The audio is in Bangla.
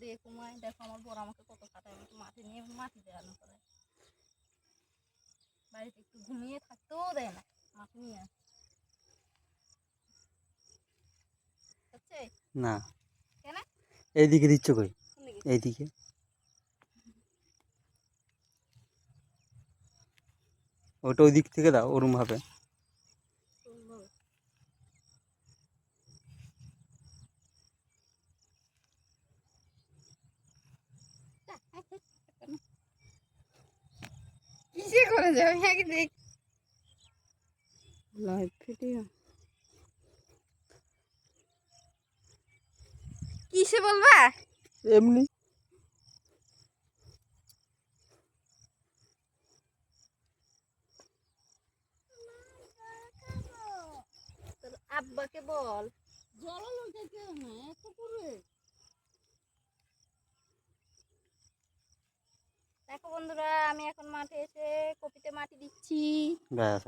দিয়ে কমায়। দেখো আমার বড় আমাকে কত খাটায়, আমাকে মাঠে নিয়ে মাটি দেওয়ানো করে, বাড়িতে একটু ঘুমিয়ে থাকতেও দেয় না, মাঠে নিয়ে আসে। না কেন এইদিকে দিচ্ছ কই? এইদিকে ওটা ওই দিক থেকে দাও, ওরম ভাবে। কিসে করে যাবে আগে দেখ লাইভ ভিডিও কিসে বলবা? এমনি তোর আব্বাকে বল জল লোকে না এত করে। দেখো বন্ধুরা, আমি এখন মাঠে এসে কপিতে মাটি দিচ্ছি। ব্যাস